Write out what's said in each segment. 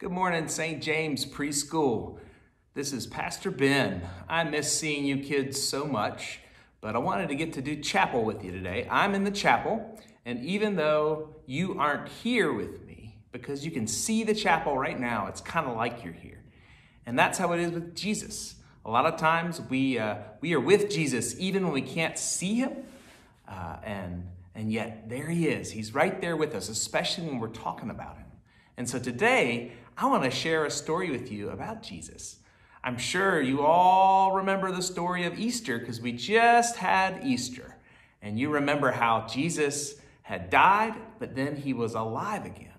Good morning, St. James Preschool. This is Pastor Ben. I miss seeing you kids so much, but I wanted to get to do chapel with you today. I'm in the chapel, and even though you aren't here with me, because you can see the chapel right now, it's kind of like you're here. And that's how it is with Jesus. A lot of times we are with Jesus even when we can't see him, and yet there he is. He's right there with us, especially when we're talking about him. And so today, I want to share a story with you about Jesus. I'm sure you all remember the story of Easter because we just had Easter. And you remember how Jesus had died, but then he was alive again.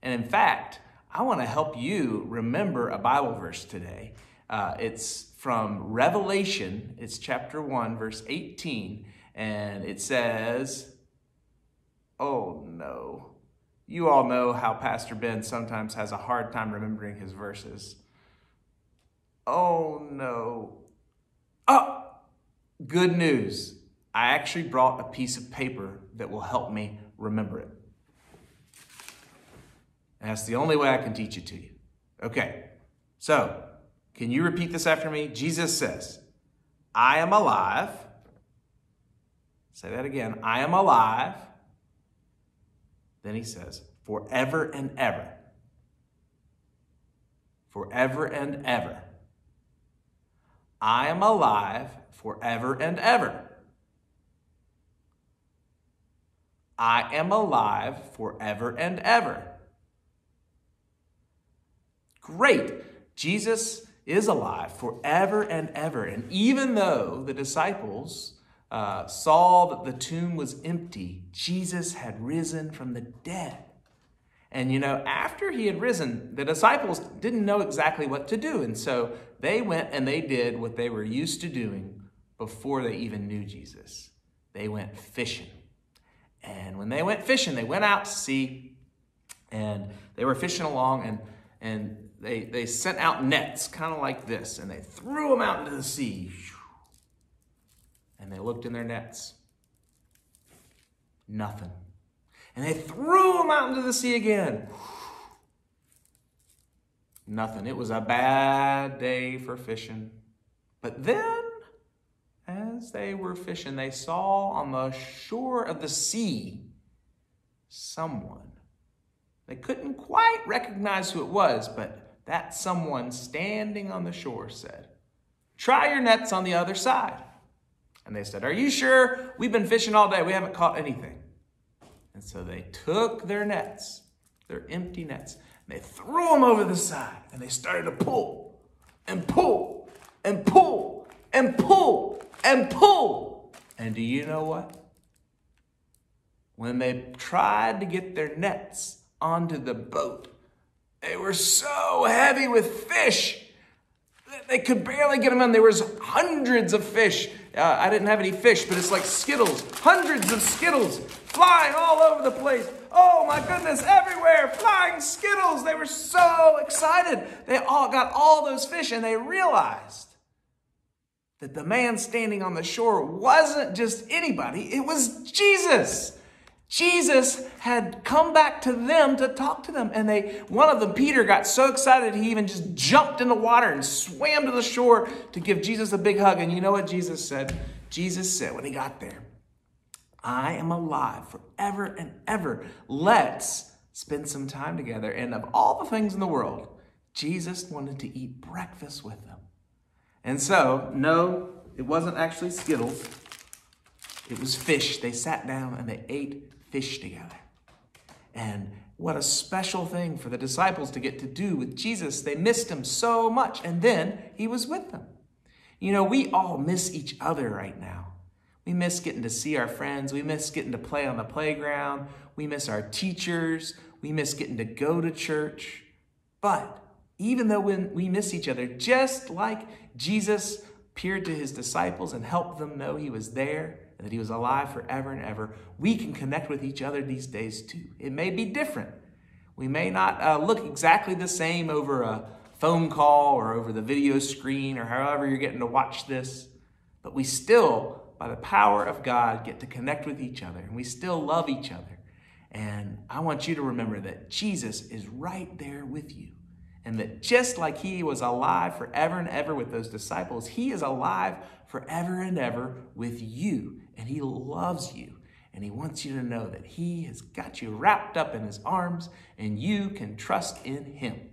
And in fact, I want to help you remember a Bible verse today. It's from Revelation. It's chapter 1, verse 18. And it says, oh no. You all know how Pastor Ben sometimes has a hard time remembering his verses. Oh no. Oh, good news. I actually brought a piece of paper that will help me remember it. And that's the only way I can teach it to you. Okay, so can you repeat this after me? Jesus says, I am alive. Say that again. I am alive. Then he says, forever and ever. Forever and ever. I am alive forever and ever. I am alive forever and ever. Great. Jesus is alive forever and ever. And even though the disciples saw that the tomb was empty, Jesus had risen from the dead. And you know, after he had risen, the disciples didn't know exactly what to do. And so they went and they did what they were used to doing before they even knew Jesus. They went fishing. And when they went fishing, they went out to sea, and they were fishing along, and they sent out nets, kind of like this, and they threw them out into the sea. And they looked in their nets. Nothing. And they threw them out into the sea again. Nothing. It was a bad day for fishing. But then, as they were fishing, they saw on the shore of the sea someone. They couldn't quite recognize who it was, but that someone standing on the shore said, "Try your nets on the other side." And they said, "Are you sure? We've been fishing all day. We haven't caught anything." And so they took their nets, their empty nets, and they threw them over the side. And they started to pull and pull and pull and pull and pull. And do you know what? When they tried to get their nets onto the boat, they were so heavy with fish that they could barely get them on. There was hundreds of fish. I didn't have any fish, but it's like Skittles. Hundreds of Skittles flying all over the place. Oh my goodness, everywhere, flying Skittles. They were so excited. They all got all those fish, and they realized that the man standing on the shore wasn't just anybody. It was Jesus. Jesus had come back to them to talk to them. And one of them, Peter, got so excited he even just jumped in the water and swam to the shore to give Jesus a big hug. And you know what Jesus said? Jesus said when he got there, I am alive forever and ever. Let's spend some time together. And of all the things in the world, Jesus wanted to eat breakfast with them. And so, no, it wasn't actually Skittles. It was fish. They sat down and they ate fish together. And what a special thing for the disciples to get to do with Jesus. They missed him so much, and then he was with them. You know, we all miss each other right now. We miss getting to see our friends. We miss getting to play on the playground. We miss our teachers. We miss getting to go to church. But even though we miss each other, just like Jesus appeared to his disciples and helped them know he was there, and that he was alive forever and ever, we can connect with each other these days too. It may be different. We may not look exactly the same over a phone call or over the video screen or however you're getting to watch this, but we still, by the power of God, get to connect with each other, and we still love each other. And I want you to remember that Jesus is right there with you. And that just like he was alive forever and ever with those disciples, he is alive forever and ever with you. And he loves you. And he wants you to know that he has got you wrapped up in his arms and you can trust in him.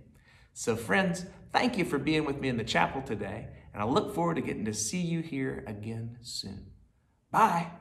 So friends, thank you for being with me in the chapel today. And I look forward to getting to see you here again soon. Bye.